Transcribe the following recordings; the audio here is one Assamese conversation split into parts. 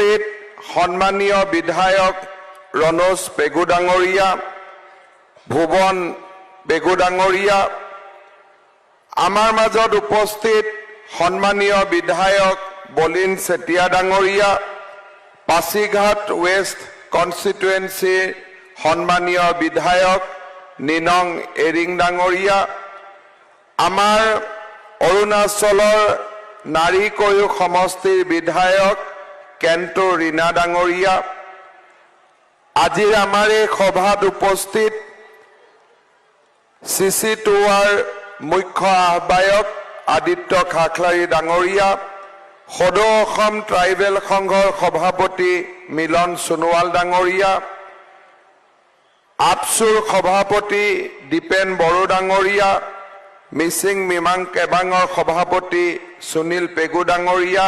উপস্থিত সন্মানীয় বিধায়ক ৰনোজ পেগু ডাঙৰীয়া, ভুৱন পেগু ডাঙৰীয়া, আমাৰ মাজত উপস্থিত সন্মানীয় বিধায়ক বলিন চেতিয়া ডাঙৰীয়া, পাছিঘাট ৱেষ্ট কনষ্টিটুৱেঞ্চিৰ সন্মানীয় বিধায়ক নিনং এৰিং ডাঙৰীয়া, আমাৰ অৰুণাচলৰ নাৰীকয়ু সমষ্টিৰ বিধায়ক কেন্টু ৰীণা ডাঙৰীয়া, আজিৰ আমাৰ এই সভাত উপস্থিত CC2R মুখ্য আহ্বায়ক আদিত্য খাখলাৰী ডাঙৰীয়া, সদৌ অসম ট্ৰাইবেল সংঘৰ সভাপতি মিলন সোণোৱাল ডাঙৰীয়া, আপচুৰ সভাপতি দীপেন বড়ো ডাঙৰীয়া, মিচিং মিমাং কেবাঙৰ সভাপতি সুনীল পেগু ডাঙৰীয়া,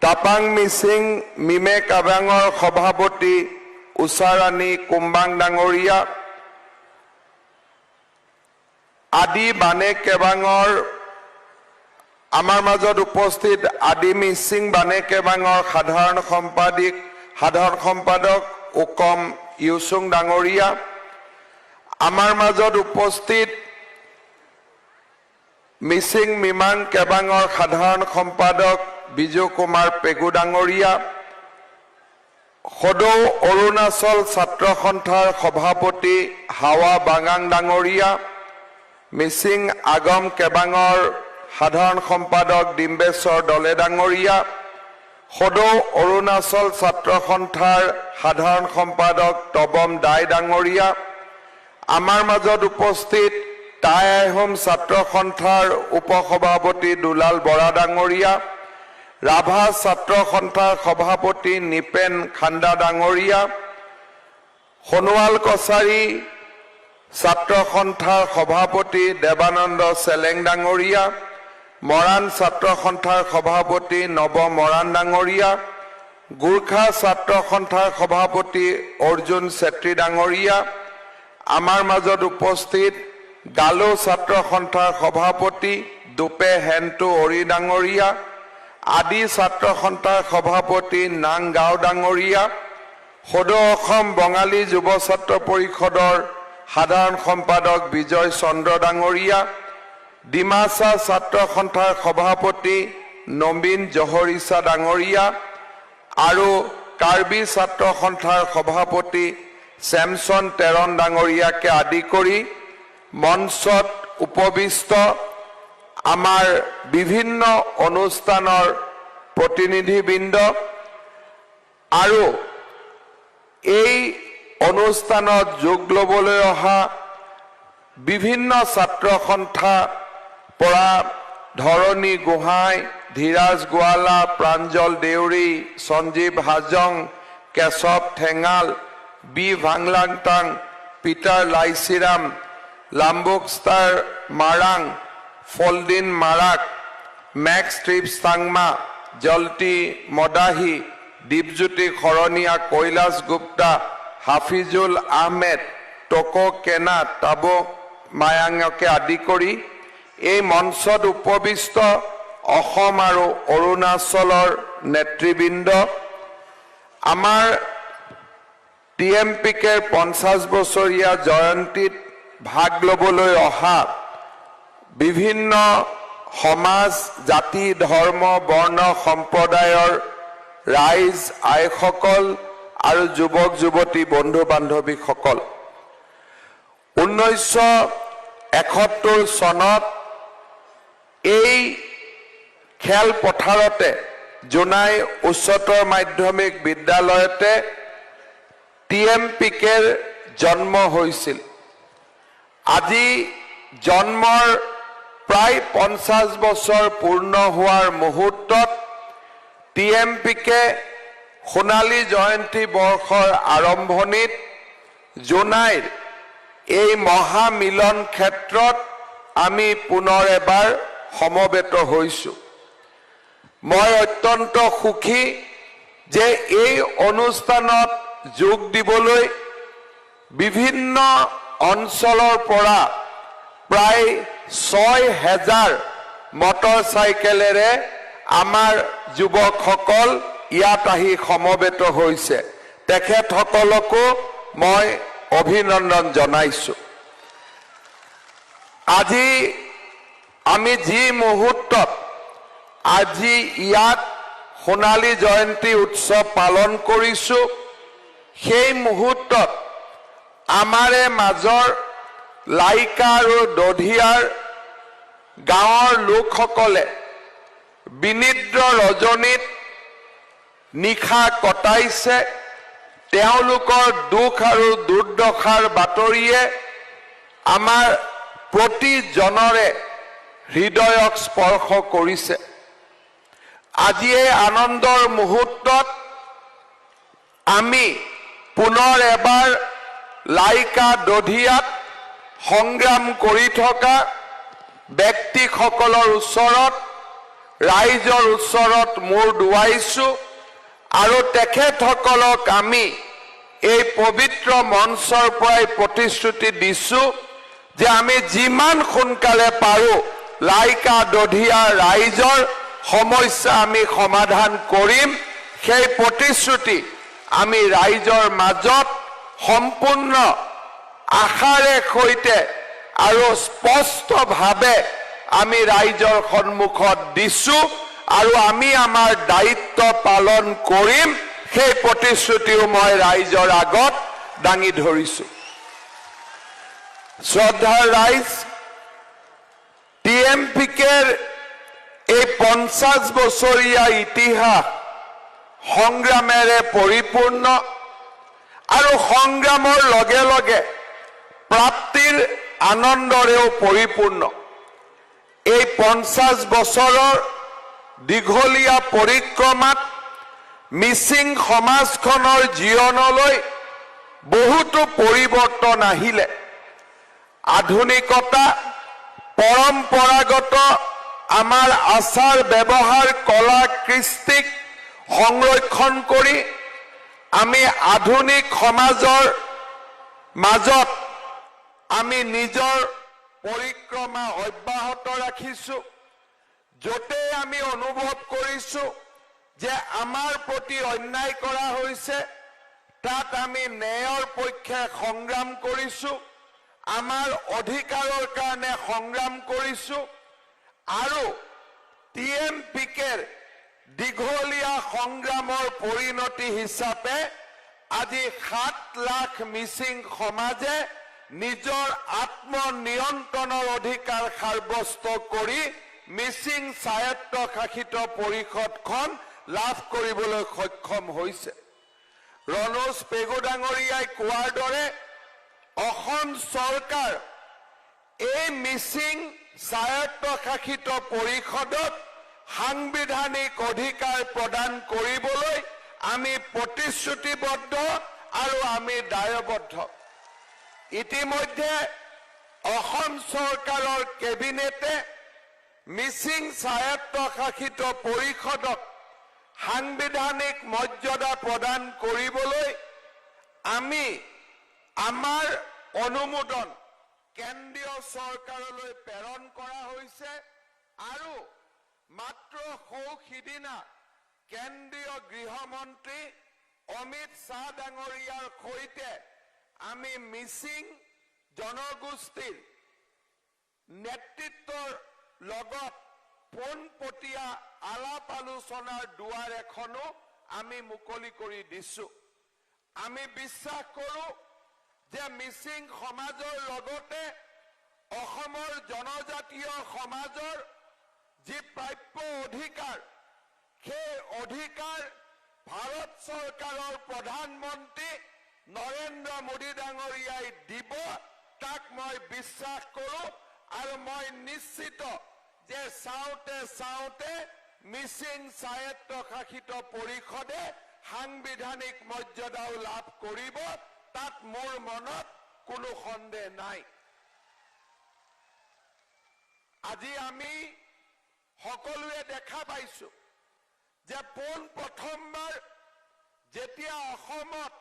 টাপাং মিচিং মিমে কাবাঙৰ সভাপতি উষাৰাণী কুম্বাং ডাঙৰীয়া, আদি বানে কেবাঙৰ আমাৰ মাজত উপস্থিত আদি মিচিং বানে কেবাঙৰ সাধাৰণ সম্পাদক উকম ইউচুং ডাঙৰীয়া, আমাৰ মাজত উপস্থিত মিচিং মিমাং কেবাঙৰ সাধাৰণ সম্পাদক বিজু কুমাৰ পেগু ডাঙৰীয়া, সদৌ অৰুণাচল ছাত্ৰ সন্থাৰ সভাপতি হাৱা বাঙাং ডাঙৰীয়া, মিচিং আগম কেবাঙৰ সাধাৰণ সম্পাদক ডিম্বেশ্বৰ দলে ডাঙৰীয়া, সদৌ অৰুণাচল ছাত্ৰ সন্থাৰ সাধাৰণ সম্পাদক তবম দাই ডাঙৰীয়া, আমাৰ মাজত উপস্থিত টাই আহোম ছাত্ৰ সন্থাৰ উপসভাপতি দুলাল বৰা ডাঙৰীয়া, ৰাভা ছাত্ৰ সন্থাৰ সভাপতি নিপেন খাণ্ডা ডাঙৰীয়া, সোণোৱাল কছাৰী ছাত্ৰ সন্থাৰ সভাপতি দেৱানন্দ চেলেং ডাঙৰীয়া, মৰাণ ছাত্ৰ সন্থাৰ সভাপতি নৱ মৰাণ ডাঙৰীয়া, গোৰ্খা ছাত্ৰ সন্থাৰ সভাপতি অৰ্জুন চেত্ৰী ডাঙৰীয়া, আমাৰ মাজত উপস্থিত গালো ছাত্ৰ সন্থাৰ সভাপতি দুপে হেণ্টু অৰি ডাঙৰীয়া, আদি ছাত্ৰ সন্থাৰ সভাপতি নাং গাঁও ডাঙৰীয়া, সদৌ অসম বঙালী যুৱ ছাত্ৰ পৰিষদৰ সাধাৰণ সম্পাদক বিজয় চন্দ্ৰ ডাঙৰীয়া, ডিমাচা ছাত্ৰ সন্থাৰ সভাপতি নবীন জহৰিছা ডাঙৰীয়া আৰু কাৰ্বি ছাত্ৰ সন্থাৰ সভাপতি চেমছন তেৰণ ডাঙৰীয়াকে আদি কৰি মঞ্চত উপবিষ্ট আমাৰ বিভিন্ন অনুষ্ঠানৰ প্ৰতিনিধিবৃন্দ আৰু এই অনুষ্ঠানত যোগ ল'বলৈ অহা বিভিন্ন ছাত্ৰ সন্থা পৰা ধৰণী গোহাঁই, ধীৰাজ গোৱালা, প্ৰাঞ্জল দেউৰী, সঞ্জীৱ হাজং, কেশৱ ঠেঙাল, বি ভাংলাংটাং, পিটাৰ লাইচিৰাম, লাম্বুকষ্টাৰ মাৰাং, ফলদিন মাৰাক, মেক্স ট্ৰিপছ টাংমা, জলটি মদাহী, দীপজ্যোতি শৰণীয়া, কৈলাশ গুপ্তা, হাফিজুল আহমেদ, টকো কেনা, টাবো মায়াঙকে আদি কৰি এই মঞ্চত উপবিষ্ট অসম আৰু অৰুণাচলৰ নেতৃবৃন্দ, আমাৰ TMPKৰ 50 বছৰীয়া জয়ন্তীত ভাগ ল'বলৈ অহা বিভিন্ন সমাজ, জাতি, ধৰ্ম, বৰ্ণ, সম্প্ৰদায়ৰ ৰাইজ, আইসকল আৰু যুৱক যুৱতী বন্ধু বান্ধৱীসকল, 1971 চনত এই খেলপথাৰতে জোনাই উচ্চতৰ মাধ্যমিক বিদ্যালয়তে TMPKৰ জন্ম হৈছিল। আজি জন্মৰ প্ৰায় 50 বছৰ পূৰ্ণ হোৱাৰ মুহূৰ্তত TMPK সোণালী জয়ন্তী বৰ্ষৰ আৰম্ভণিত জোনাইৰ এই মহামিলন ক্ষেত্ৰত আমি পুনৰ এবাৰ সমবেত হৈছো। মই অত্যন্ত সুখী যে এই অনুষ্ঠানত যোগ দিবলৈ বিভিন্ন অঞ্চলৰ পৰা প্ৰায় 6000 মটৰচাইকেলেৰে আমাৰ যুৱকসকল ইয়াত আহি সমবেত হৈছে তেখেতসকলকো মই অভিনন্দন জনাইছো আজি আমি যি মুহূৰ্তত আজি ইয়াত সোণালী জয়ন্তী উৎসৱ পালন কৰিছো সেই মুহূৰ্তত আমাৰে মাজৰ লাইকা আৰু দধিয়াৰ গাঁৱৰ লোকসকলে বিনিদ্ৰ ৰজনীত নিশা কটাইছে তেওঁলোকৰ দুখ আৰু দুৰ্দশাৰ বাতৰিয়ে আমাৰ প্ৰতিজনৰে হৃদয়ক স্পৰ্শ কৰিছে আজি এই আনন্দৰ মুহূৰ্তত আমি পুনৰ এবাৰ লাইকা দধিয়াত সংগ্ৰাম কৰি থকা ব্যক্তিসকলৰ ওচৰত ৰাইজৰ ওচৰত মূৰ দুৱাইছো আৰু তেখেতসকলক আমি এই পবিত্ৰ মঞ্চৰ পৰাই প্ৰতিশ্ৰুতি দিছো যে আমি যিমান সোনকালে পাৰো লাইকা দধিয়া ৰাইজৰ সমস্যা আমি সমাধান কৰিম সেই প্ৰতিশ্ৰুতি আমি ৰাইজৰ মাজত সম্পূৰ্ণ আশাৰে সৈতে আৰু স্পষ্টভাৱে আমি ৰাইজৰ সন্মুখত দিছো আৰু আমি আমাৰ দায়িত্ব পালন কৰিম সেই প্ৰতিশ্ৰুতিও মই ৰাইজৰ আগত দাঙি ধৰিছো শ্ৰদ্ধাৰ ৰাইজ টিএমপিকেৰ এই 50 বছৰীয়া ইতিহাস সংগ্ৰামেৰে পৰিপূৰ্ণ আৰু সংগ্ৰামৰ লগে লগে প্ৰাপ্তিৰ আনন্দৰেও পৰিপূৰ্ণ এই 50 বছৰৰ দীঘলীয়া পৰিক্ৰমাত মিচিং সমাজখনৰ জীৱনলৈ বহুতো পৰিৱৰ্তন আহিলে আধুনিকতা পৰম্পৰাগত আমাৰ আচাৰ ব্যৱহাৰ কলা কৃষ্টিক সংৰক্ষণ কৰি আমি আধুনিক সমাজৰ মাজত আমি নিজৰ পৰিক্ৰমা অব্যাহত ৰাখিছো যতে আমি অনুভৱ কৰিছো যে আমাৰ প্ৰতি অন্যায় কৰা হৈছে তাত আমি ন্যায়ৰ পক্ষে সংগ্ৰাম কৰিছো আমাৰ অধিকাৰৰ কাৰণে সংগ্ৰাম কৰিছো আৰু টিএমপিকেৰ দীঘলীয়া সংগ্ৰামৰ পৰিণতি হিচাপে আজি 7 লাখ মিচিং সমাজে নিজৰ আত্মনিয়ন্ত্ৰণৰ অধিকাৰ সাব্যস্ত কৰি মিচিং স্বায়ত্তশাসিত পৰিষদখন লাভ কৰিবলৈ সক্ষম হৈছে ৰণোজ পেগু ডাঙৰীয়াই কোৱাৰ দৰে অসম চৰকাৰ এই মিচিং স্বায়ত্তশাসিত পৰিষদত সাংবিধানিক অধিকাৰ প্ৰদান কৰিবলৈ আমি প্ৰতিশ্ৰুতিবদ্ধ আৰু আমি দায়বদ্ধ ইতিমধ্যে অসম চৰকাৰৰ কেবিনেটে মিচিং স্বায়ত্তশাসিত পৰিষদক সাংবিধানিক মৰ্যাদা প্ৰদান কৰিবলৈ আমি আমাৰ অনুমোদন কেন্দ্ৰীয় চৰকাৰলৈ প্ৰেৰণ কৰা হৈছে আৰু মাত্ৰ সিদিনা কেন্দ্ৰীয় গৃহমন্ত্ৰী অমিত শাহ ডাঙৰীয়াৰ সৈতে আমি মিচিং জনগোষ্ঠীৰ নেতৃত্বৰ লগত পোনপটীয়া আলাপ আলোচনাৰ দুৱাৰ এখনো আমি মুকলি কৰি দিছো আমি বিশ্বাস কৰো যে মিচিং সমাজৰ লগতে অসমৰ জনজাতীয় সমাজৰ যি প্ৰাপ্য অধিকাৰ সেই অধিকাৰ ভাৰত চৰকাৰৰ প্ৰধানমন্ত্ৰী নৰেন্দ্ৰ মোদী ডাঙৰীয়াই দিব তাক মই বিশ্বাস কৰো আৰু মই নিশ্চিত যে চাওতে মিচিং স্বায়ত্তশাসিত পৰিষদে সাংবিধানিক মৰ্যাদাও লাভ কৰিব তাত মোৰ মনত কোনো সন্দেহ নাই আজি আমি সকলোৱে দেখা পাইছো যে প্ৰথমবাৰ যেতিয়া অসমত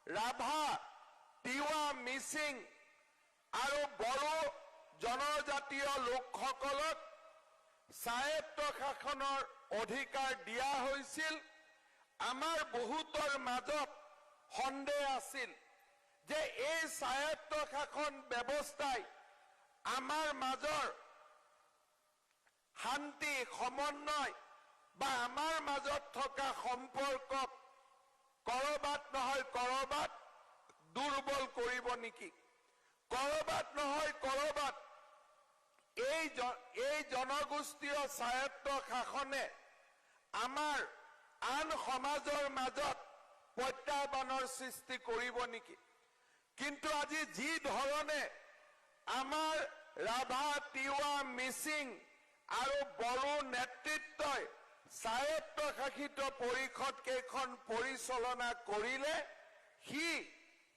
ৰাভা তিৱা মিচিং আৰু বড়ো জনজাতীয় লোকসকলক স্বায়ত্তশাসনৰ অধিকাৰ দিয়া হৈছিল আমাৰ বহুতৰ মাজত সন্দেহ আছিল যে এই স্বায়ত্ত শাসন ব্যৱস্থাই আমাৰ মাজৰ শান্তি সমন্বয় বা আমাৰ মাজত থকা সম্পৰ্কক কৰবাত নহয় কৰবাত দুৰ্বল কৰিব নেকি কৰবাত নহয় কৰবাত এই জনগোষ্ঠীয় স্বায়ত্ত শাসনে আমাৰ আন সমাজৰ মাজত প্ৰত্যাহ্বানৰ সৃষ্টি কৰিব নেকি কিন্তু আজি যি ধৰণে আমাৰ ৰাভা তিৱা মিচিং আৰু বড়ো নেতৃত্বই স্বায়ত্তশাসিত পৰিষদ কেইখন পৰিচালনা কৰিলে সি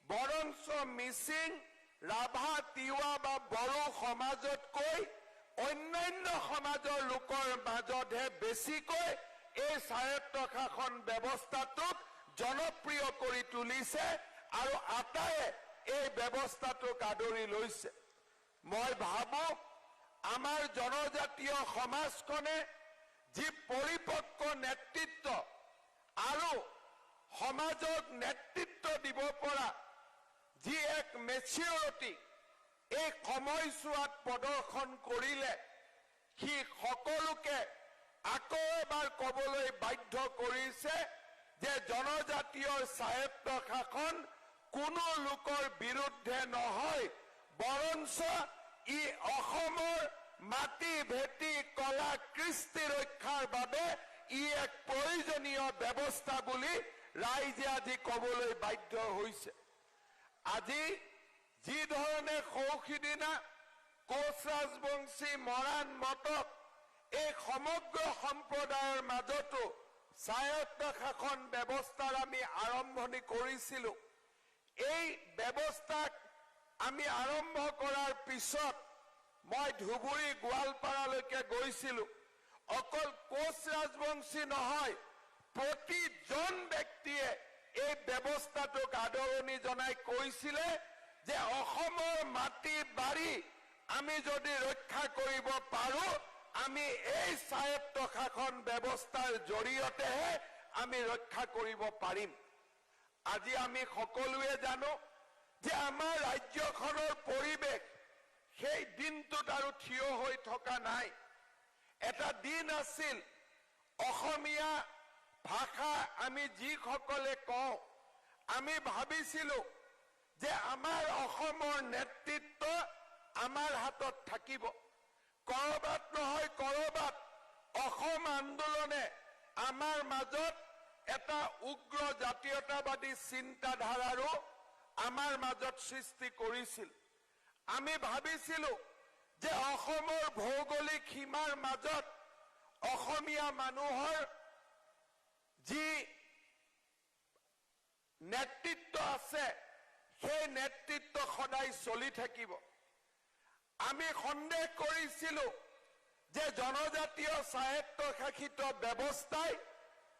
বৰঞ্চ মিচিং ৰাভা তিৱা বা বড়ো সমাজতকৈ অন্যান্য সমাজৰ লোকৰ মাজতহে বেছিকৈ এই স্বায়ত্ত শাসন ব্যৱস্থাটোক জনপ্ৰিয় কৰি তুলিছে আৰু আটায়ে এই ব্যৱস্থাটোক আদৰি লৈছে মই ভাবো আমাৰ জনজাতীয় সমাজখনে যি পৰিপক্ক নেতৃত্ব আৰু সমাজক নেতৃত্ব দিব পৰা যি এক মেচিউৰিটি এই সময়ছোৱাত প্ৰদৰ্শন কৰিলে সি সকলোকে আকৌ এবাৰ ক'বলৈ বাধ্য কৰিছে যে জনজাতীয় স্বায়ত্ত শাসন কোনো লোকৰ বিৰুদ্ধে নহয় বৰঞ্চ ই অসমৰ মাটি ভেটি কলা কৃষ্টি ৰক্ষাৰ বাবে ই এক প্ৰয়োজনীয় ব্যৱস্থা বুলি ৰাইজে আজি ক'বলৈ বাধ্য হৈছে আজি যি ধৰণে সৌখিদিনা কোচ ৰাজবংশী মৰাণ মটক এই সমগ্ৰ সম্প্ৰদায়ৰ মাজতো স্বায়ত্ত শাসন ব্যৱস্থাৰ আমি আৰম্ভণি কৰিছিলোঁ এই ব্যৱস্থাক আমি আৰম্ভ কৰাৰ পিছত মই ধুবুৰী গোৱালপাৰালৈকে গৈছিলোঁ অকল কোচ ৰাজবংশী নহয় প্ৰতিজন ব্যক্তিয়ে এই ব্যৱস্থাটোক আদৰণি জনাই কৈছিলে যে অসমৰ মাটি বাৰী আমি যদি ৰক্ষা কৰিব পাৰো আমি এই স্বায়ত্ত শাসন ব্যৱস্থাৰ জৰিয়তেহে আমি ৰক্ষা কৰিব পাৰিম আজি আমি সকলোৱে জানো যে আমাৰ ৰাজ্যখনৰ পৰিৱেশ সেই দিনটোত আৰু থিয় হৈ থকা নাই এটা দিন আছিল অসমীয়া ভাষা আমি যিসকলে কওঁ আমি ভাবিছিলোঁ যে আমাৰ অসমৰ নেতৃত্ব আমাৰ হাতত থাকিব কৰবাত নহয় কৰবাত অসম আন্দোলনে আমাৰ মাজত এটা উগ্ৰ জাতীয়তাবাদী চিন্তাধাৰাৰো আমাৰ মাজত সৃষ্টি কৰিছিল আমি ভাবিছিলোঁ যে অসমৰ ভৌগোলিক সীমাৰ মাজত অসমীয়া মানুহৰ যি নেতৃত্ব আছে সেই নেতৃত্ব সদায় চলি থাকিব আমি সন্দেহ কৰিছিলোঁ যে জনজাতীয় স্বায়ত্তশাসিত ব্যৱস্থাই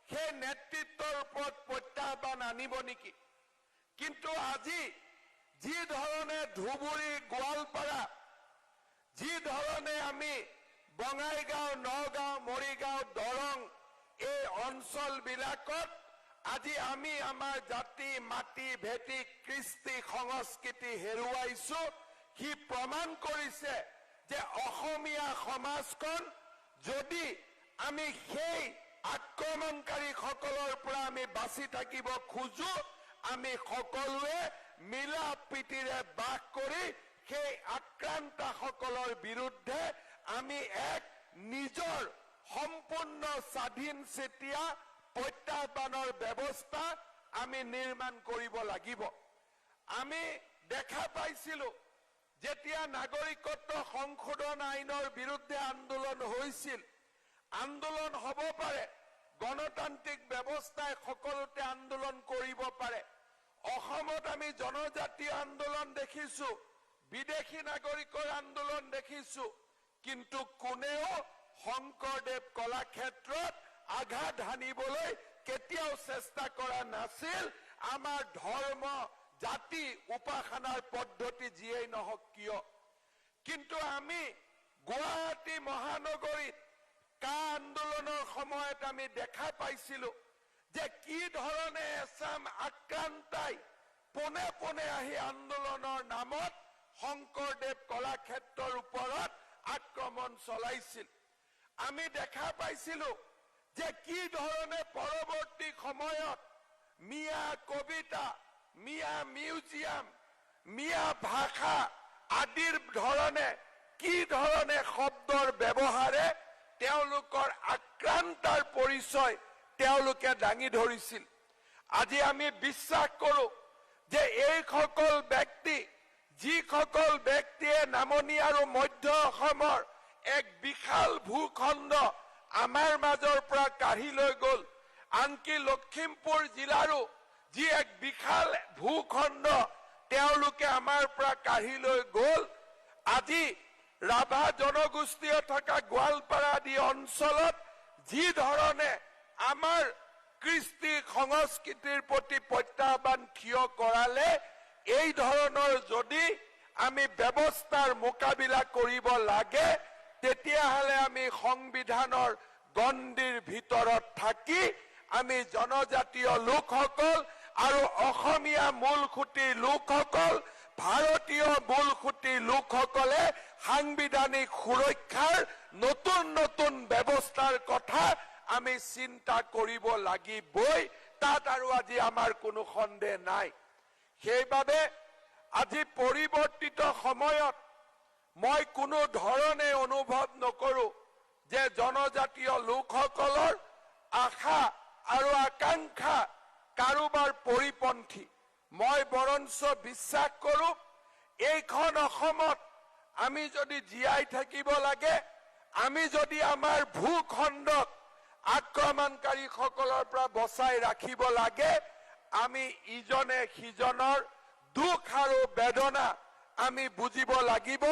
সেই নেতৃত্বৰ ওপৰত প্ৰত্যাহ্বান আনিব নেকি কিন্তু আজি যি ধৰণে ধুবুৰী গোৱালপাৰা যি ধৰণে আমি বঙাইগাঁও নগাঁও মৰিগাঁও দৰং এই অঞ্চলবিলাকত আজি আমি আমাৰ জাতি মাটি ভেটি কৃষ্টি সংস্কৃতি হেৰুৱাইছো সি প্ৰমাণ কৰিছে যে অসমীয়া সমাজখন যদি আমি সেই আক্ৰমণকাৰীসকলৰ পৰা আমি বাচি থাকিব খোজো আমি সকলোৱে মিলা প্ৰীতিৰে বাস কৰি সেই আক্ৰান্তসকলৰ বিৰুদ্ধে আমি এক নিজৰ সম্পূৰ্ণ স্বাধীন চেতিয়া প্ৰত্যাহ্বানৰ ব্যৱস্থা আমি নিৰ্মাণ কৰিব লাগিব আমি দেখা পাইছিলোঁ যেতিয়া নাগৰিকত্ব সংশোধন আইনৰ বিৰুদ্ধে আন্দোলন হৈছিল আন্দোলন হ'ব পাৰে গণতান্ত্ৰিক ব্যৱস্থাই সকলোতে আন্দোলন কৰিব পাৰে অসমত আমি জনজাতীয় আন্দোলন দেখিছোঁ বিদেশী নাগৰিকৰ আন্দোলন দেখিছোঁ কিন্তু কোনেও শংকৰদেৱ কলাক্ষেত্ৰত আঘাত হানিবলৈ কেতিয়াও চেষ্টা কৰা নাছিল আমাৰ ধৰ্ম জাতি উপাসনাৰ পদ্ধতি যিয়েই নহওক কিয় কিন্তু আমি গুৱাহাটী মহানগৰীত কা আন্দোলনৰ সময়ত আমি দেখা পাইছিলো যে কি ধৰণে এছাম আক্ৰান্তাই পোনে পোনে আহি আন্দোলনৰ নামত শংকৰদেৱ কলাক্ষেত্ৰৰ ওপৰত আক্ৰমণ চলাইছিল। আমি দেখা পাইছিলো যে কি ধৰণে পৰৱৰ্তী সময়ত মিয়া কবিতা, মিয়া মিউজিয়াম, মিয়া ভাষা আদিৰ ধৰণে কি ধৰণে শব্দৰ ব্যৱহাৰে তেওঁলোকৰ আক্ৰান্তাৰ পৰিচয় তেওঁলোকে দাঙি ধৰিছিল। আজি আমি বিশ্বাস কৰো যে এইসকল ব্যক্তি, যিসকল ব্যক্তিয়ে নামনি আৰু মধ্য অসমৰ এক বিশাল ভূখণ্ড আমাৰ মাজৰ পৰা কাঢ়ি লৈ গ'ল, আনকি লখিমপুৰ জিলাৰো যি এক বিশাল ভূখণ্ড তেওঁলোকে আমাৰ পৰা কাঢ়ি লৈ গ'ল, আজি ৰাভা জনগোষ্ঠীয়ে থকা গোৱালপাৰা আদি অঞ্চলত যি ধৰণে আমাৰ কৃষ্টি সংস্কৃতিৰ প্ৰতি প্ৰত্যাহ্বান থিয় কৰালে, এই ধৰণৰ যদি আমি ব্যৱস্থাৰ মোকাবিলা কৰিব লাগে, তেতিয়াহ'লে আমি সংবিধানৰ গণ্ডিৰ ভিতৰত থাকি আমি জনজাতীয় লোকসকল আৰু অসমীয়া মূলসুঁতিৰ লোকসকল, ভাৰতীয় মূলসুঁতিৰ লোকসকলে সাংবিধানিক সুৰক্ষাৰ নতুন নতুন ব্যৱস্থাৰ কথা আমি চিন্তা কৰিব লাগিবই। তাত আৰু আজি আমাৰ কোনো সন্দেহ নাই। সেইবাবে আজি পৰিৱৰ্তিত সময়ত মই কোনো ধৰণে অনুভৱ নকৰো যে জনজাতীয় লোকসকলৰ আশা আৰু আকাংক্ষা কাৰোবাৰ পৰিপন্থী। মই বৰঞ্চ বিশ্বাস কৰো এইখন অসমত আমি যদি জীয়াই থাকিব লাগে, আমি যদি আমাৰ ভূখণ্ডক আক্ৰমণকাৰীসকলৰ পৰা বচাই ৰাখিব লাগে, আমি ইজনে সিজনৰ দুখ আৰু বেদনা আমি বুজিব লাগিব,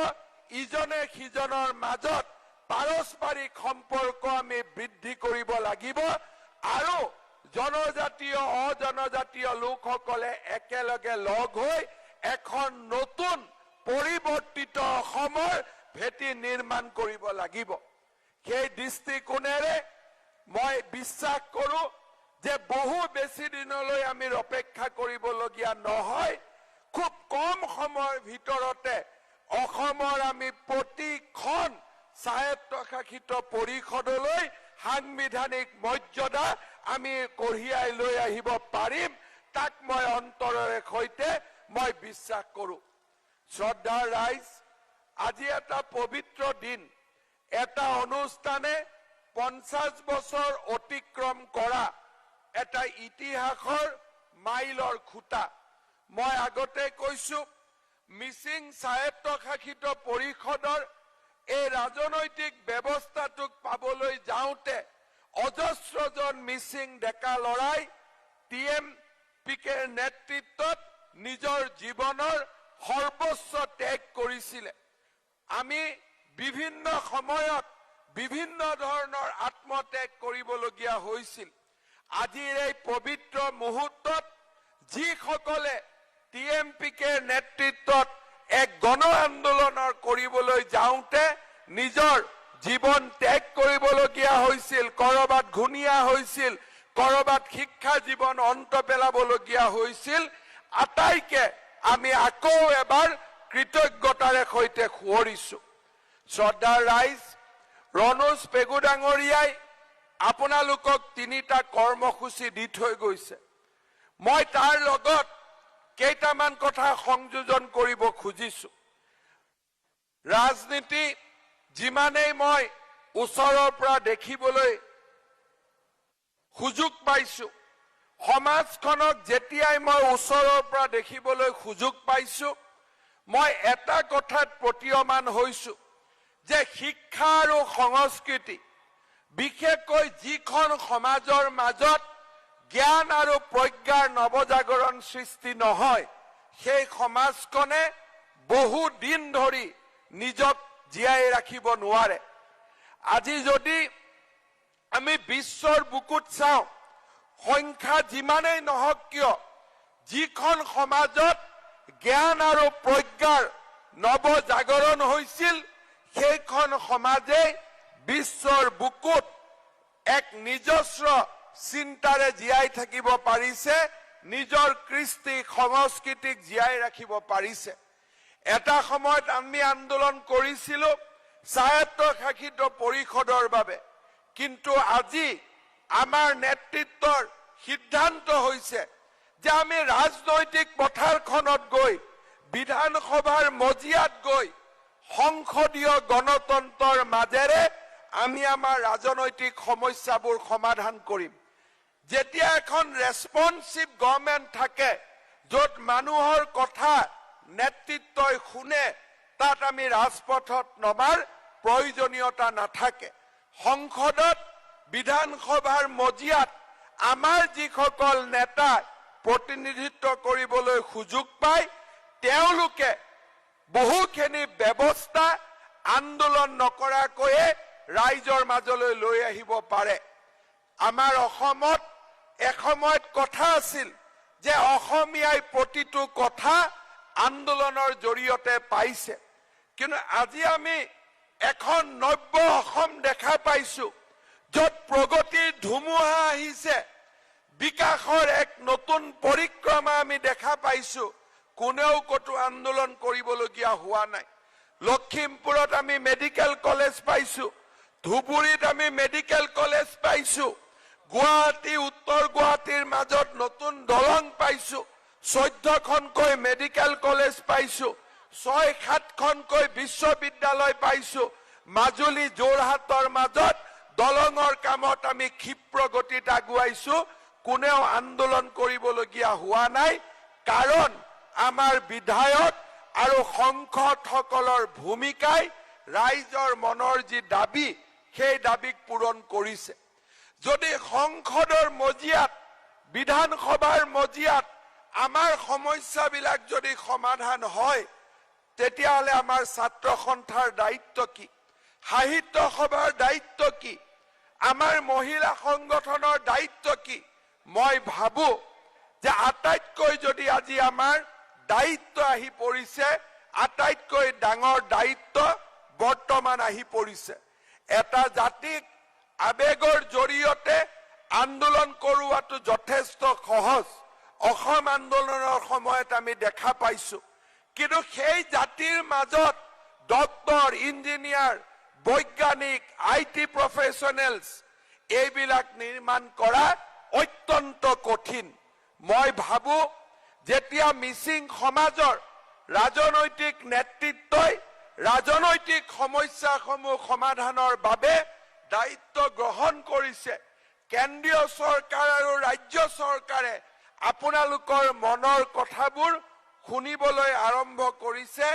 ইজনে সিজনৰ মাজত পাৰস্পৰিক সম্পৰ্ক আমি বৃদ্ধি কৰিব লাগিব আৰু জনজাতীয় অজনজাতীয় লোকসকলে একেলগে লগ হৈ এখন নতুন পৰিৱৰ্তিত অসমৰ ভেটি নিৰ্মাণ কৰিব লাগিব। সেই দৃষ্টিকোণেৰে মই বিশ্বাস কৰো যে বহু বেছি দিনলৈ আমি অপেক্ষা কৰিবলগীয়া নহয়। খুব কম সময়ৰ ভিতৰতে অসমৰ আমি প্ৰতিখন স্বায়ত্তশাসিত পৰিষদলৈ সাংবিধানিক মৰ্যাদা আমি কঢ়িয়াই লৈ আহিব পাৰিম, তাক মই অন্তৰেৰে সৈতে মই বিশ্বাস কৰো। শ্ৰদ্ধাৰ ৰাইজ, আজি এটা পবিত্ৰ দিন, এটা অনুষ্ঠানে 50 বছৰ অতিক্ৰম কৰা এটা ইতিহাসৰ মাইলৰ খুঁটা। মই আগতে কৈছো, মিচিং স্বায়ত্তশাসিত পৰিষদৰ এই ৰাজনৈতিক ব্যৱস্থাটোক পাবলৈ যাওঁতে অজস্ৰজন মিচিং ডেকা লৰাই TMPKৰ নেতৃত্বত নিজৰ জীৱনৰ সৰ্বোচ্চ ত্যাগ কৰিছিলে। আমি বিভিন্ন সময়ত বিভিন্ন ধৰণৰ আত্মত্যাগ কৰিবলগীয়া হৈছিল। আজিৰ এই পবিত্ৰ মুহূৰ্তত যিসকলে TMPKৰ নেতৃত্বত এক গণ আন্দোলনৰ কৰিবলৈ যাওঁতে নিজৰ জীৱন ত্যাগ কৰিবলগীয়া হৈছিল, কৰবাত ঘূণীয়া হৈছিল, কৰবাত শিক্ষা জীৱন অন্ত পেলাবলগীয়া হৈছিল, আটাইকে আমি আকৌ এবাৰ কৃতজ্ঞতাৰে সৈতে সোঁৱৰিছো। শ্ৰদ্ধাৰ ৰাইজ, ৰণোজ পেগু ডাঙৰীয়াই আপোনালোকক 3টা কৰ্মসূচী দি থৈ গৈছে। মই তাৰ লগত কেইটামান কথা সংযোজন কৰিব খুজিছো। ৰাজনীতি যিমানেই মই ওচৰৰ পৰা দেখিবলৈ সুযোগ পাইছো, সমাজখনক যেতিয়াই মই ওচৰৰ পৰা দেখিবলৈ সুযোগ পাইছো, মই এটা কথাত প্ৰতীয়মান হৈছো যে শিক্ষা আৰু সংস্কৃতি, বিশেষকৈ যিখন সমাজৰ মাজত জ্ঞান আৰু প্ৰজ্ঞাৰ নৱজাগৰণ সৃষ্টি নহয়, সেই সমাজখনে বহু দিন ধৰি নিজক জীয়াই ৰাখিব নোৱাৰে। আজি যদি আমি বিশ্বৰ বুকুত চাওঁ, সংখ্যা যিমানেই নহওক কিয়, যিখন সমাজত জ্ঞান আৰু প্ৰজ্ঞাৰ নৱজাগৰণ হৈছিল, সেইখন সমাজে বিশ্বৰ বুকুত এক নিজস্ব চিন্তাৰে জীয়াই থাকিব পাৰিছে, নিজৰ কৃষ্টি সংস্কৃতিক জীয়াই ৰাখিব পাৰিছে। এটা সময়ত আমি আন্দোলন কৰিছিলো স্বায়ত্তশাসিত পৰিষদৰ বাবে, কিন্তু আজি আমাৰ নেতৃত্বৰ সিদ্ধান্ত হৈছে যে আমি ৰাজনৈতিক পথাৰখনত গৈ বিধানসভাৰ মজিয়াত গৈ সংসদীয় গণতন্ত্ৰৰ মাজেৰে আমি আমাৰ ৰাজনৈতিক সমস্যাবোৰ সমাধান কৰিম। যেতিয়া এখন ৰেছপন্সিভ গভৰ্ণমেণ্ট থাকে, য'ত মানুহৰ কথা নেতৃত্বই শুনে, তাত আমি ৰাজপথত নমাৰ প্ৰয়োজনীয়তা নাথাকে। সংসদত বিধানসভাৰ মজিয়াত আমাৰ যিসকল নেতা প্ৰতিনিধিত্ব কৰিবলৈ সুযোগ পায়, তেওঁলোকে বহুখিনি ব্যৱস্থা আন্দোলন নকৰাকৈয়ে ৰাইজৰ মাজলৈ লৈ আহিব পাৰে। আমাৰ অসমত এসময়ত কথা আছিল যে অসমীয়াই প্ৰতিটো কথা আন্দোলনৰ জৰিয়তে পাইছে, কিন্তু আজি আমি এখন নব্য অসম দেখা পাইছো, য'ত প্ৰগতিৰ ধুমুহা আহিছে, বিকাশৰ এক নতুন পৰিক্ৰমা আমি দেখা পাইছো। কোনেও কতো আন্দোলন কৰিবলগীয়া হোৱা নাই। লখিমপুৰত আমি মেডিকেল কলেজ পাইছো, ধুবুৰীত আমি মেডিকেল কলেজ পাইছো, গুৱাহাটী উত্তৰ গুৱাহাটীৰ মাজত নতুন দলং পাইছো, 14খনকৈ মেডিকেল কলেজ পাইছো, 6-7খনকৈ বিশ্ববিদ্যালয় পাইছো। মাজুলী যোৰহাটৰ মাজত দলঙৰ কামত আমি ক্ষিপ্ৰ গতিত আগুৱাইছো। কোনেও আন্দোলন কৰিবলগীয়া হোৱা নাই, কাৰণ আমাৰ বিধায়ক আৰু সংসদসকলৰ ভূমিকাই ৰাইজৰ মনৰ যি দাবী, সেই দাবীক পূৰণ কৰিছে। যদি সংসদৰ মজিয়াত, বিধানসভাৰ মজিয়াত আমাৰ সমস্যাবিলাক যদি সমাধান হয়, তেতিয়াহ'লে আমাৰ ছাত্ৰ সন্থাৰ দায়িত্ব কি, সাহিত্য সভাৰ দায়িত্ব কি, আমাৰ মহিলা সংগঠনৰ দায়িত্ব কি? মই ভাবো যে আটাইতকৈ যদি আজি আমাৰ দায়িত্ব আহি পৰিছে, আটাইতকৈ ডাঙৰ দায়িত্ব বৰ্তমান আহি পৰিছে। এটা জাতিক আবেগৰ জৰিয়তে আন্দোলন কৰোৱাটো যথেষ্ট সহজ। অসম আন্দোলনৰ সময়ত আমি দেখা পাইছো, কিন্তু সেই জাতিৰ মাজত ডক্তৰ, ইঞ্জিনিয়াৰ, বৈজ্ঞানিক, IT প্ৰফেচনেলছ এইবিলাক নিৰ্মাণ কৰা অত্যন্ত কঠিন। মই ভাবো যেতিয়া মিচিং সমাজৰ ৰাজনৈতিক নেতৃত্বই ৰাজনৈতিক সমস্যাসমূহ সমাধানৰ বাবে দায়িত্ব গ্ৰহণ কৰিছে, কেন্দ্ৰীয় চৰকাৰ আৰু ৰাজ্য চৰকাৰে আপোনালোকৰ মনৰ কথাবোৰ শুনিবলৈ আৰম্ভ কৰিছে,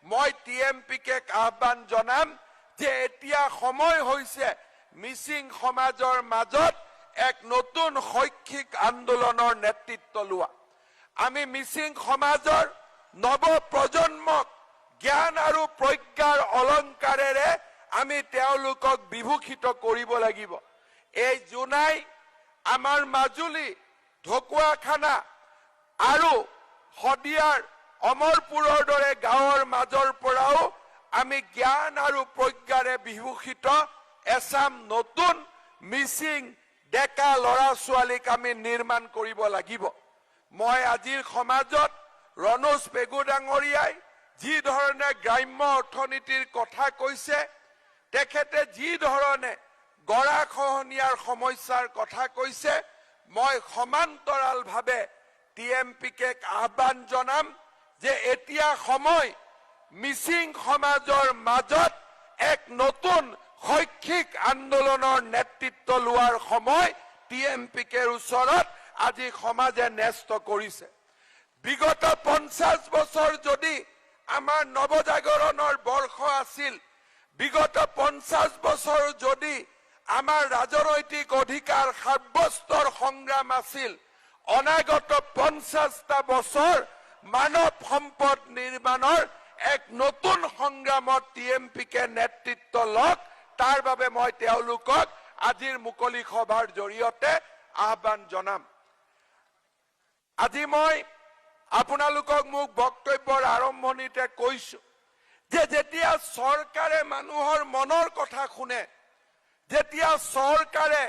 মই TMPকে আহ্বান জনাম যে এতিয়া সময় হৈছে মিচিং সমাজৰ মাজত এক নতুন শৈক্ষিক আন্দোলনৰ নেতৃত্ব লোৱা। আমি মিচিং সমাজৰ নৱ প্ৰজন্মক জ্ঞান আৰু প্ৰজ্ঞাৰ অলংকাৰেৰে আমি তেওঁলোকক বিভূষিত কৰিব লাগিব। এই জোনাই, আমাৰ মাজুলী, ঢকুৱাখানা আৰু শদিয়াৰ অমৰপুৰৰ দৰে গাঁৱৰ মাজৰ পৰাও আমি জ্ঞান আৰু প্ৰজ্ঞাৰে বিভূষিত এচাম নতুন মিচিং ডেকা ল'ৰা ছোৱালীক আমি নিৰ্মাণ কৰিব লাগিব। মই আজিৰ সমাজত ৰণোজ পেগু ডাঙৰীয়াই যি ধৰণে গ্ৰাম্য অৰ্থনীতিৰ কথা কৈছে, তেখেতে যি ধৰণে গৰাখহনীয়াৰ সমস্যাৰ কথা কৈছে, মই সমান্তৰালভাৱে TMPকে আহ্বান জনাম যে এতিয়া সময় মিচিং সমাজৰ মাজত এক নতুন শৈক্ষিক আন্দোলনৰ নেতৃত্ব লোৱাৰ সময় TMPকে ওচৰত আজি সমাজে ন্যস্ত কৰিছে। বিগত 50 বছৰ যদি আমাৰ নৱজাগৰণৰ বৰ্ষ আছিল, বিগত 50 বছৰ যদি আমাৰ ৰাজনৈতিক অধিকাৰ সাব্যস্তৰ সংগ্ৰাম আছিল, অনাগত 50টা বছৰ মানৱ সম্পদ নিৰ্মাণৰ এক নতুন সংগ্ৰামত TMPকে নেতৃত্ব লওক। তাৰ বাবে মই তেওঁলোকক আজিৰ মুকলি সভাৰ জৰিয়তে আহ্বান জনাম। আজি মই আপোনালোকক মোক বক্তব্যৰ আৰম্ভণিতে কৈছো যে যেতিয়া চৰকাৰে মানুহৰ মনৰ কথা শুনে, যেতিয়া চৰকাৰে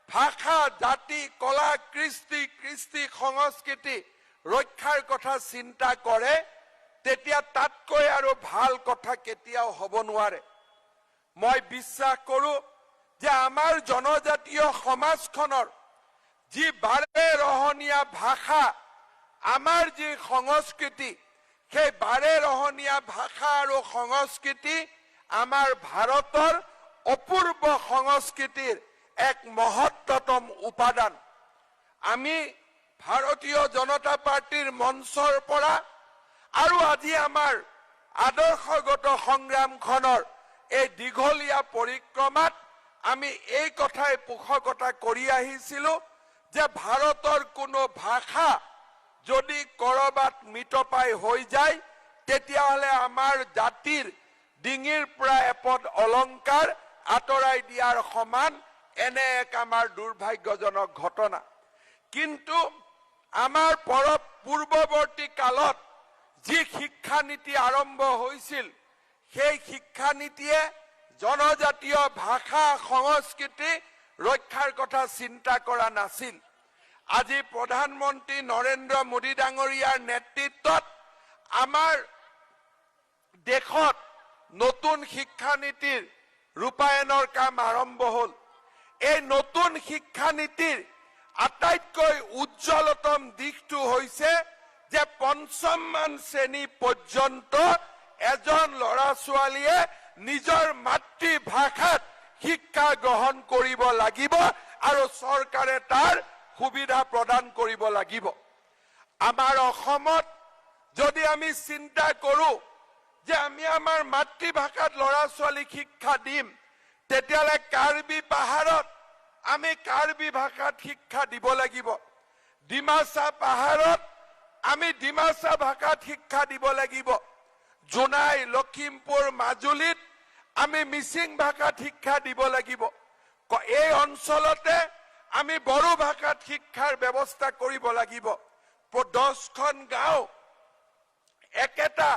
ভাষা জাতি কলা কৃষ্টি সংস্কৃতি ৰক্ষাৰ কথা চিন্তা কৰে তেতিয়া তাতকৈ আৰু ভাল কথা কেতিয়াও হ'ব নোৱাৰে মই বিশ্বাস কৰো যে আমাৰ জনজাতীয় সমাজখনৰ যি বাৰে ৰহনীয়া ভাষা আমাৰ যি সংস্কৃতি সেই বাৰে ৰহনীয়া ভাষা আৰু সংস্কৃতি আমাৰ ভাৰতৰ অপূৰ্ব সংস্কৃতিৰ এক মহত্তম উপাদান আমি ভাৰতীয় জনতা পাৰ্টিৰ মঞ্চৰ পৰা আৰু আজি আমাৰ আদৰ্শগত সংগ্ৰামখনৰ এই দীঘলীয়া পৰিক্ৰমাত আমি এই কথাই পোষকতা কৰি আহিছিলো যে ভাৰতৰ কোনো ভাষা যদি কৰবাত মৃতপাই হৈ যায় তেতিয়াহলে আমাৰ জাতিৰ ডিঙিৰ পৰা এপদ অলংকাৰ আঁতৰাই দিয়াৰ সমান এনে এক আমাৰ দুৰ্ভাগ্যজনক ঘটনা কিন্তু আমাৰ পূৰ্বৱৰ্তী কালত যি শিক্ষা নীতি আৰম্ভ হৈছিল সেই শিক্ষা নীতিয়ে জনজাতীয় ভাষা সংস্কৃতি ৰক্ষাৰ কথা চিন্তা কৰা নাছিল আজি প্ৰধানমন্ত্ৰী নৰেন্দ্ৰ মোদী ডাঙৰীয়াৰ নেতৃত্বত আমাৰ দেশত নতুন শিক্ষা নীতিৰ ৰূপায়ণৰ কাম আৰম্ভ হ'ল এই নতুন শিক্ষা নীতিৰ আটাইতকৈ উজ্জ্বলতম দিশটো হৈছে যে পঞ্চমমান শ্ৰেণী পৰ্যন্ত এজন ল'ৰা ছোৱালীয়ে নিজৰ মাতৃভাষাত শিক্ষা গ্ৰহণ কৰিব লাগিব আৰু চৰকাৰে তাৰ সুবিধা প্ৰদান কৰিব লাগিব আমাৰ অসমত যদি আমি চিন্তা কৰো যে আমি আমাৰ মাতৃভাষাত ল'ৰা ছোৱালীক শিক্ষা দিম তেতিয়ালে কাৰ্বি পাহাৰত আমি কাৰ্বি ভাষাত শিক্ষা দিব লাগিব ডিমাচা পাহাৰত আমি ডিমাচা ভাষাত শিক্ষা দিব লাগিব জোনাই লখিমপুৰ মাজুলীত আমি মিচিং ভাষাত শিক্ষা দিব লাগিব এই অঞ্চলতে আমি বড়ো ভাষাত শিক্ষাৰ ব্যৱস্থা কৰিব লাগিব 10খন গাঁও একেটা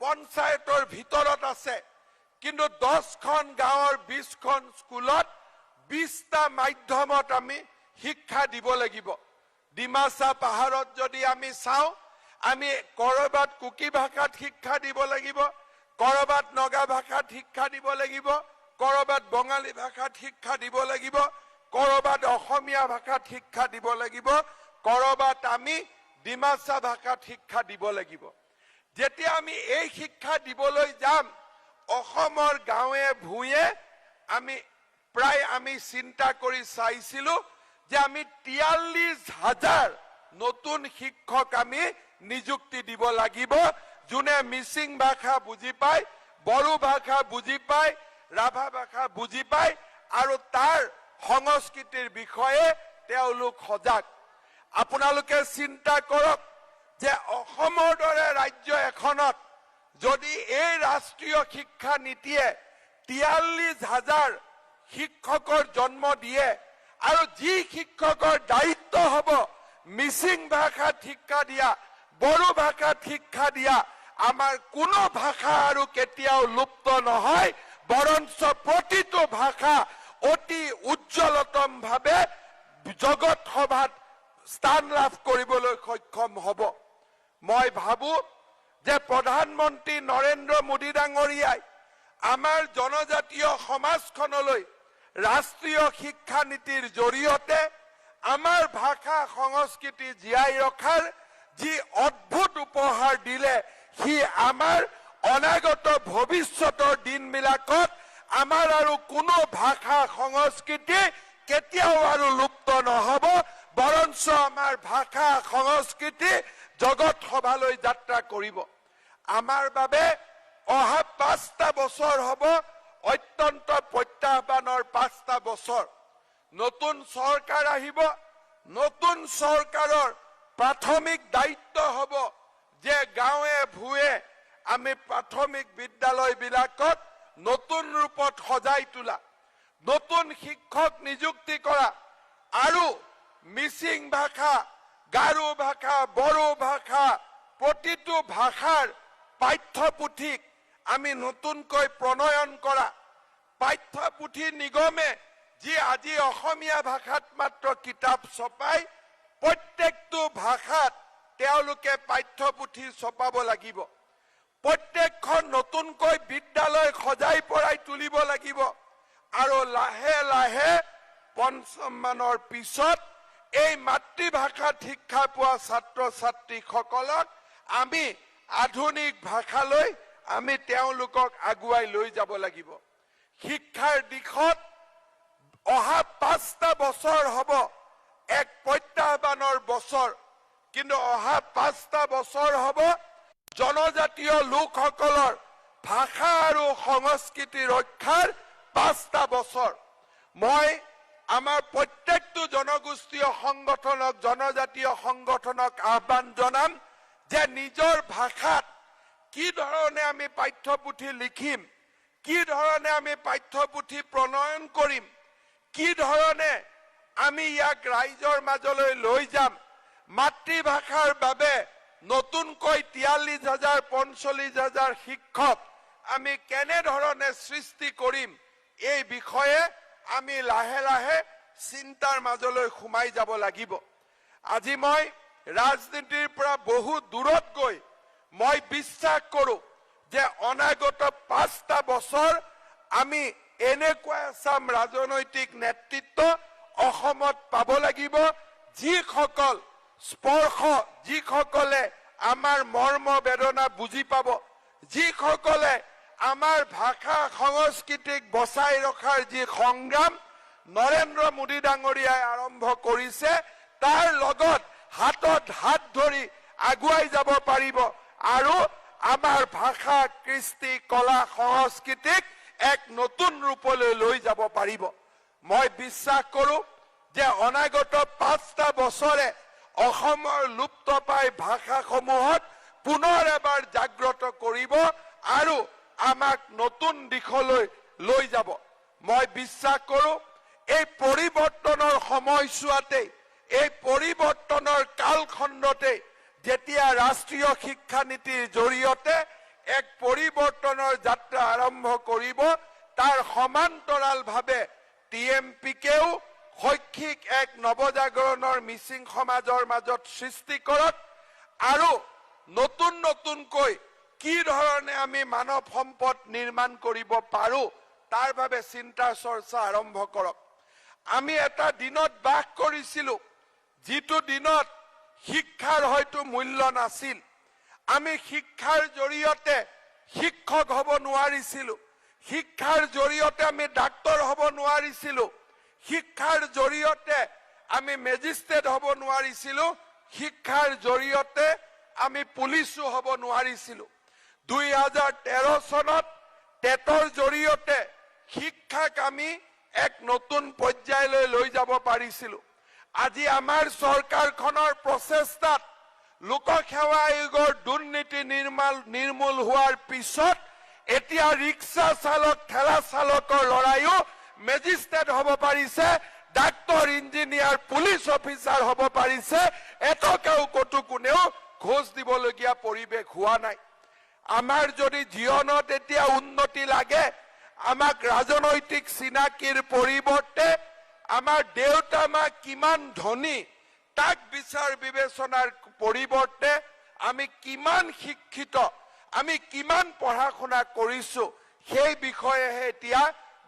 পঞ্চায়তৰ ভিতৰত আছে কিন্তু 10খন গাঁৱৰ 20খন স্কুলত 20টা মাধ্যমত আমি শিক্ষা দিব লাগিব ডিমাচা পাহাৰত যদি আমি চাও আমি কৰবাত কুকি ভাষাত শিক্ষা দিব লাগিব কৰবাত নগা ভাষাত শিক্ষা দিব লাগিব কৰবাত বঙালী ভাষাত শিক্ষা দিব লাগিব কৰবাত অসমীয়া ভাষাত শিক্ষা দিব লাগিব কৰবাত আমি ডিমাচা ভাষাত শিক্ষা দিব লাগিব যেতিয়া আমি এই শিক্ষা দিবলৈ যাম অসমৰ গাঁৱে ভূঞে আমি প্ৰায় আমি চিন্তা কৰি চাইছিলো যে আমি 43,000 নতুন শিক্ষক আমি নিযুক্তি দিব লাগিব যোনে মিচিং ভাষা বুজি পায় বড়ো ভাষা বুজি পায় ৰাভা ভাষা বুজি পায় আৰু তাৰ সংস্কৃতিৰ বিষয়ে তেওঁলোক সজাগ আপোনালোকে চিন্তা কৰক যে অসমৰ দৰে ৰাজ্য এখনত যদি এই ৰাষ্ট্ৰীয় শিক্ষা নীতিয়ে 43,000 শিক্ষকৰ জন্ম দিয়ে আৰু যি শিক্ষকৰ দায়িত্ব হ'ব মিচিং ভাষাত শিক্ষা দিয়া বড়ো ভাষাত শিক্ষা দিয়া আমাৰ কোনো ভাষা আৰু কেতিয়াও লুপ্ত নহয় বৰঞ্চ প্ৰতিটো ভাষা অতি উজ্জ্বলতম ভাৱে জগত সভাত স্থান লাভ কৰিবলৈ সক্ষম হ'ব মই ভাবো যে প্ৰধানমন্ত্ৰী নৰেন্দ্ৰ মোদী ডাঙৰীয়াই আমাৰ জনজাতীয় সমাজখনলৈ ৰাষ্ট্ৰীয় শিক্ষা নীতিৰ জৰিয়তে আমাৰ ভাষা সংস্কৃতি জীয়াই ৰখাৰ যি অদ্ভুত উপহাৰ দিলে সি আমাৰ অনাগত ভৱিষ্যতৰ দিনবিলাকত আমাৰ আৰু কোনো ভাষা সংস্কৃতি কেতিয়াও আৰু লুপ্ত নহব বৰঞ্চ আমাৰ ভাষা সংস্কৃতি জগত সভালৈ যাত্ৰা কৰিব আমাৰ বাবে অহা 5টা বছৰ হ'ব অত্যন্ত প্ৰত্যাহ্বানৰ 5টা বছৰ নতুন চৰকাৰ আহিব নতুন চৰকাৰৰ প্ৰাথমিক দায়িত্ব হ'ব যে গাঁৱে ভূঞে আমি প্ৰাথমিক বিদ্যালয়বিলাকত নতুন ৰূপত সজাই তোলা নতুন শিক্ষক নিযুক্তি কৰা আৰু মিচিং ভাষা গাৰো ভাষা বড়ো ভাষা প্ৰতিটো ভাষাৰ পাঠ্যপুথিক আমি নতুনকৈ প্ৰণয়ন কৰা পাঠ্যপুথি নিগমে যি আজি অসমীয়া ভাষাত মাত্ৰ কিতাপ ছপাই প্ৰত্যেকটো ভাষাত তেওঁলোকে পাঠ্যপুথি ছপাব লাগিব। প্ৰত্যেকখন নতুনকৈ বিদ্যালয় সজাই পৰাই তুলিব লাগিব আৰু লাহে লাহে পঞ্চম মানৰ পিছত এই মাতৃভাষাত শিক্ষা পোৱা ছাত্ৰ ছাত্ৰীসকলক আমি আধুনিক ভাষালৈ আমি তেওঁলোকক আগুৱাই লৈ যাব লাগিব। শিক্ষাৰ দিশত অহা 5টা বছৰ হ'ব এক প্ৰত্যাহ্বানৰ বছৰ, কিন্তু অহা 5টা বছৰ হ'ব জনজাতীয় লোকসকলৰ ভাষা আৰু সংস্কৃতি ৰক্ষাৰ 5টা বছৰ। মই আমাৰ প্ৰত্যেকটো জনগোষ্ঠীয় সংগঠনক জনজাতীয় সংগঠনক আহ্বান জনাম যে নিজৰ ভাষাত কি ধৰণে আমি পাঠ্যপুথি লিখিম, কি ধৰণে আমি পাঠ্যপুথি প্ৰণয়ন কৰিম, কি ধৰণে আমি ইয়াক ৰাইজৰ মাজলৈ লৈ যাম, মাতৃভাষাৰ বাবে নতুনকৈ 43,000 45,000 শিক্ষক আমি কেনেধৰণে সৃষ্টি কৰিম, এই বিষয়ে আমি লাহে লাহে চিন্তাৰ মাজলৈ সোমাই যাব লাগিব। আজি মই ৰাজনীতিৰ পৰা বহু দূৰত গৈ মই বিশ্বাস কৰো যে অনাগত 5টা বছৰ আমি এনেকুৱা এচাম ৰাজনৈতিক নেতৃত্ব অসমত পাব লাগিব যিসকল স্পৰ্শ, যিসকলে আমাৰ মৰ্ম বেদনা বুজি পাব, যিসকলে আমাৰ ভাষা সংস্কৃতিক বচাই ৰখাৰ যি সংগ্ৰাম নৰেন্দ্ৰ মোদী ডাঙৰীয়াই আৰম্ভ কৰিছে তাৰ লগত হাতত হাত ধৰি আগুৱাই যাব পাৰিব আৰু আমাৰ ভাষা কৃষ্টি কলা সংস্কৃতিক এক নতুন ৰূপলৈ লৈ যাব পাৰিব। মই বিশ্বাস কৰো যে অনাগত 5টা বছৰে অসমৰ লুপ্তপ্ৰায় ভাষাসমূহত পুনৰ এবাৰ জাগ্ৰত কৰিব আৰু আমাক নতুন দিশলৈ লৈ যাব। মই বিশ্বাস কৰো এই পৰিৱৰ্তনৰ সময়ছোৱাতে, এই পৰিৱৰ্তনৰ কালখণ্ডতে যেতিয়া ৰাষ্ট্ৰীয় শিক্ষা নীতিৰ জৰিয়তে এক পৰিৱৰ্তনৰ যাত্ৰা আৰম্ভ কৰিব, তাৰ সমান্তৰালভাৱে TMPকেও শৈক্ষিক এক নৱজাগৰণৰ মিচিং সমাজৰ মাজত সৃষ্টি কৰক আৰু নতুন নতুনকৈ কি ধৰণে আমি মানৱ সম্পদ নিৰ্মাণ কৰিব পাৰো তাৰ বাবে চিন্তা চৰ্চা আৰম্ভ কৰক। আমি এটা দিনত বাস কৰিছিলো যিটো দিনত শিক্ষাৰ হয়তো মূল্য নাছিল। আমি শিক্ষাৰ জৰিয়তে শিক্ষক হ'ব নোৱাৰিছিলো, শিক্ষাৰ জৰিয়তে আমি ডাক্তৰ হ'ব নোৱাৰিছিলো, শিক্ষাৰ জৰিয়তে আমি মেজিষ্ট্ৰেট হ'ব নোৱাৰিছিলো, শিক্ষাৰ জৰিয়তে আমি পুলিচো হ'ব নোৱাৰিছিলো। 2013 চনত টেটৰ জৰিয়তে শিক্ষাক আমি এক নতুন পৰ্যায়লৈ লৈ যাব পাৰিছিলো। আজি আমাৰ চৰকাৰখনৰ প্ৰচেষ্টাত লোকসেৱা আয়োগৰ দুৰ্নীতি নিৰ্মূল হোৱাৰ পিছত এতিয়া ৰিক্সা চালক ঠেলা চালকৰ লৰাইও মেজিষ্ট্ৰেট হ'ব পাৰিছে, ডাক্তৰ ইঞ্জিনিয়াৰ পুলিচ অফিচাৰ হ'ব পাৰিছে। এটকাও কতো কোনেও ঘোষ দিবলগীয়া পৰিৱেশ হোৱা নাই। আমাৰ যদি জীৱনত এতিয়া উন্নতি লাগে, আমাক ৰাজনৈতিক চিনাকিৰ পৰিৱৰ্তে আমাৰ দেউতা মা কিমান ধনী তাক বিচাৰ বিবেচনাৰ পৰিৱৰ্তে আমি কিমান শিক্ষিত, আমি কিমান পঢ়া শুনা কৰিছো সেই বিষয়েহে এতিয়া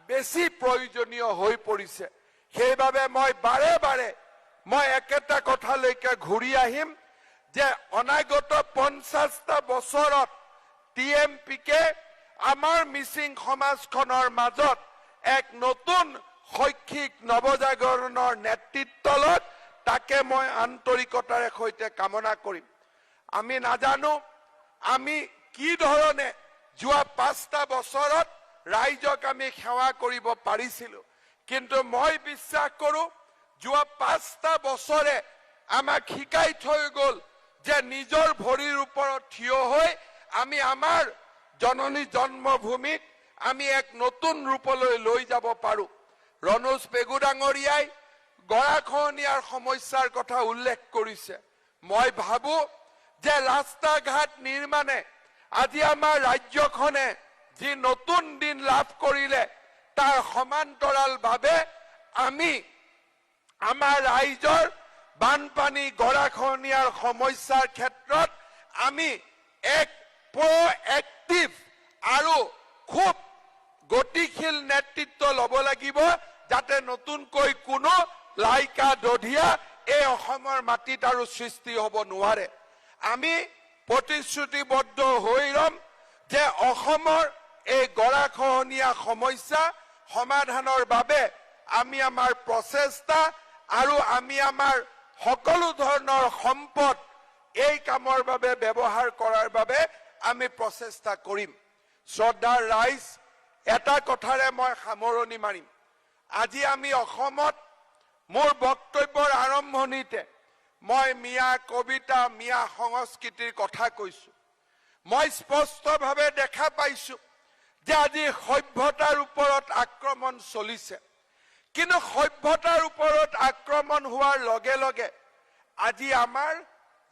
বেছি প্ৰয়োজনীয় হৈ পৰিছে। সেইবাবে মই বাৰে বাৰে মই একেটা কথালৈকে ঘূৰি আহিম যে অনাগত 50টা বছৰত TMPকে আমাৰ মিচিং সমাজখনৰ মাজত এক নতুন শৈক্ষিক নৱজাগৰণৰ নেতৃত্বত তাকে মই আন্তৰিকতাৰে সৈতে কামনা কৰিম। আমি নাজানো আমি কি ধৰণে যোৱা 5টা বছৰত ৰাইজক আমি সেৱা কৰিব পাৰিছিলো, কিন্তু মই বিশ্বাস কৰো যোৱা 5টা বছৰে আমাক শিকাই থৈ গ'ল যে নিজৰ ভৰিৰ ওপৰত থিয় হৈ আমি আমাৰ জননী জন্মভূমিক আমি এক নতুন ৰূপলৈ লৈ যাব পাৰো। ৰণোজ পেগু ডাঙৰীয়াই গৰাখহনীয়াৰ সমস্যাৰ কথা উল্লেখ কৰিছে। মই ভাবো যে ৰাস্তা ঘাট নিৰ্মাণে আজি আমাৰ ৰাজ্যখনে যি নতুন দিন লাভ কৰিলে তাৰ সমান্তৰালভাৱে আমি আমাৰ ৰাইজৰ বানপানী গৰাখহনীয়াৰ সমস্যাৰ ক্ষেত্ৰত আমি এক প্ৰএক্টিভ আৰু খুব গতিশীল নেতৃত্ব ল'ব লাগিব, যাতে নতুনকৈ কোনো লাইকা দধিয়া এই অসমৰ মাটিত আৰু সৃষ্টি হ'ব নোৱাৰে। আমি প্ৰতিশ্ৰুতিবদ্ধ হৈ ৰম যে অসমৰ এই গৰাখহনীয়া সমস্যা সমাধানৰ বাবে আমি আমাৰ প্ৰচেষ্টা আৰু আমি আমাৰ সকলো ধৰণৰ সম্পদ এই কামৰ বাবে ব্যৱহাৰ কৰাৰ বাবে আমি প্ৰচেষ্টা কৰিম। শ্ৰদ্ধাৰ ৰাইজ, এটা কথাৰে মই সামৰণি মাৰিম। আজি আমি অসমত মোৰ বক্তব্যৰ আৰম্ভণিতে মই মিয়া কবিতা, মিয়া সংস্কৃতিৰ কথা কৈছো। মই স্পষ্টভাৱে দেখা পাইছো যে আজি সভ্যতাৰ ওপৰত আক্ৰমণ চলিছে, কিন্তু সভ্যতাৰ ওপৰত আক্ৰমণ হোৱাৰ লগে লগে আজি আমাৰ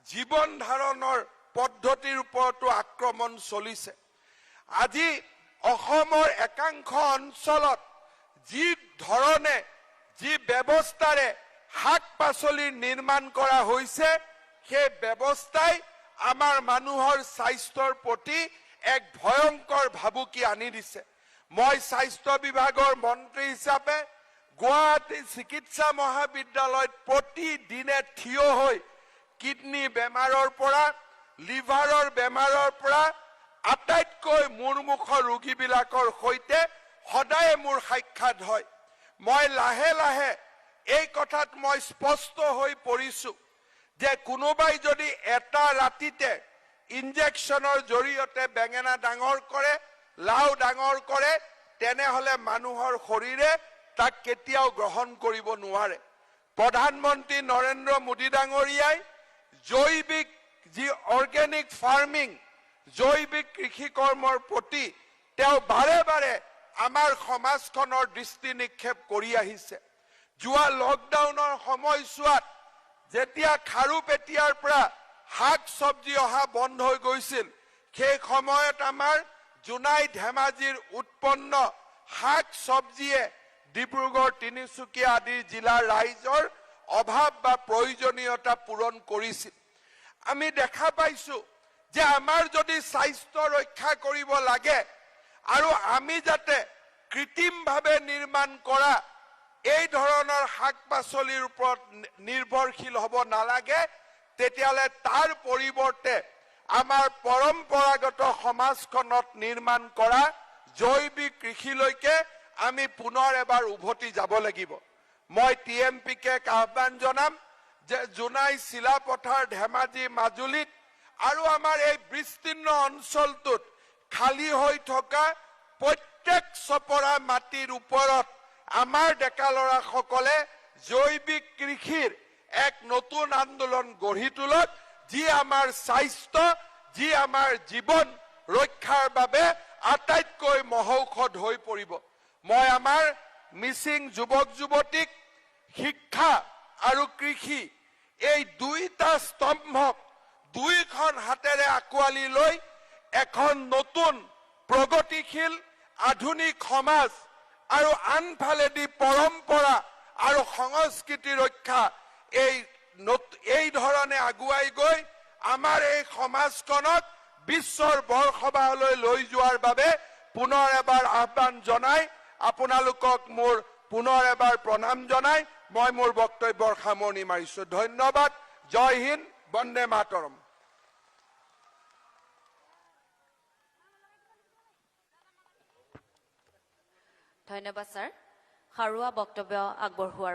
জীৱন ধাৰণৰ পদ্ধতিৰ ওপৰতো আক্ৰমণ চলিছে। আজি অসমৰ একাংশ অঞ্চলত যি ধৰণে যি ব্যৱস্থাৰে শাক পাচলি নিৰ্মাণ কৰা হৈছে, সেই ব্যৱস্থাই আমাৰ মানুহৰ স্বাস্থ্যৰ প্ৰতি এক ভয়ংকৰ ভাবুকি আনি দিছে। মই স্বাস্থ্য বিভাগৰ মন্ত্ৰী হিচাপে গুৱাহাটী চিকিৎসা মহাবিদ্যালয়ত প্ৰতিদিনে থিয় হৈ কিডনী বেমাৰৰ পৰা, লিভাৰৰ বেমাৰৰ পৰা আটাইতকৈ মূৰমুখৰ ৰোগীবিলাকৰ সৈতে সদায় মোৰ সাক্ষাৎ হয়। মই লাহে লাহে এই কথাত মই স্পষ্ট হৈ পৰিছো যে কোনোবাই যদি এটা ৰাতিতে ইনজেকশ্যনৰ জৰিয়তে বেঙেনা ডাঙৰ কৰে, লাও ডাঙৰ কৰে, তেনেহলে মানুহৰ শৰীৰে তাক কেতিয়াও গ্ৰহণ কৰিব নোৱাৰে। প্ৰধানমন্ত্ৰী নৰেন্দ্ৰ মোদী ডাঙৰীয়াই জৈৱিক যি অৰ্গেনিক ফাৰ্মিং, জৈৱিক কৃষি কৰ্মৰ প্ৰতি তেওঁ বাৰে বাৰে আমাৰ সমাজখনৰ দৃষ্টি নিক্ষেপ কৰি আহিছে। যোৱা লকডাউনৰ সময়ছোৱাত যেতিয়া খাৰুপেটীয়াৰ পৰা শাক চব্জি অহা বন্ধ হৈ গৈছিল, সেই সময়ত আমাৰ জোনাই ধেমাজিৰ উৎপন্ন শাক চব্জিয়ে ডিব্ৰুগড়, তিনিচুকীয়া আদি জিলাৰ ৰাইজৰ অভাৱ বা প্ৰয়োজনীয়তা পূৰণ কৰিছিল। আমি দেখা পাইছো যে আমাৰ যদি স্বাস্থ্য ৰক্ষা কৰিব লাগে আৰু আমি যাতে কৃত্ৰিমভাৱে নিৰ্মাণ কৰা এই ধৰণৰ শাক পাচলিৰ ওপৰত নিৰ্ভৰশীল হ'ব নালাগে, তেতিয়াহ'লে তাৰ পৰিৱৰ্তে আমাৰ পৰম্পৰাগত সমাজখনত নিৰ্মাণ কৰা জৈৱিক কৃষিলৈকে আমি পুনৰ এবাৰ উভতি যাব লাগিব। মই TMPকে আহ্বান জনাম যে জোনাই, চিলাপথাৰ, ধেমাজি, মাজুলীত আৰু আমাৰ এই বিস্তীৰ্ণ অঞ্চলটোত খালী হৈ থকা প্ৰত্যেক চপৰা মাটিৰ ওপৰত আমাৰ ডেকা ল'ৰাসকলে জৈৱিক কৃষিৰ এক নতুন আন্দোলন গঢ়ি তোলক, যি আমাৰ স্বাস্থ্য, যি আমাৰ জীৱন ৰক্ষাৰ বাবে আটাইতকৈ মহৌষধ হৈ পৰিব। মই আমাৰ মিচিং যুৱক যুৱতীক শিক্ষা আৰু কৃষি এই দুইটা স্তম্ভক দুইখন হাতেৰে আঁকোৱালি লৈ এখন নতুন প্ৰগতিশীল আধুনিক সমাজ আৰু আনফালেদি পৰম্পৰা আৰু সংস্কৃতি ৰক্ষা এই ধৰণে আগুৱাই গৈ আমাৰ এই সমাজখনক বিশ্বৰ বৰসবাহলৈ লৈ যোৱাৰ বাবে পুনৰ এবাৰ আহ্বান জনাই আপোনালোকক মোৰ পুনৰ এবাৰ প্ৰণাম জনাই মই মোৰ বক্তব্যৰ সামৰণি মাৰিছো। ধন্যবাদ। জয় হিন্দ, বন্দে মাতৰম। ধন্যবাদ স্যাৰ। সাৰুৱা বক্তব্য আগবঢ়োৱাৰ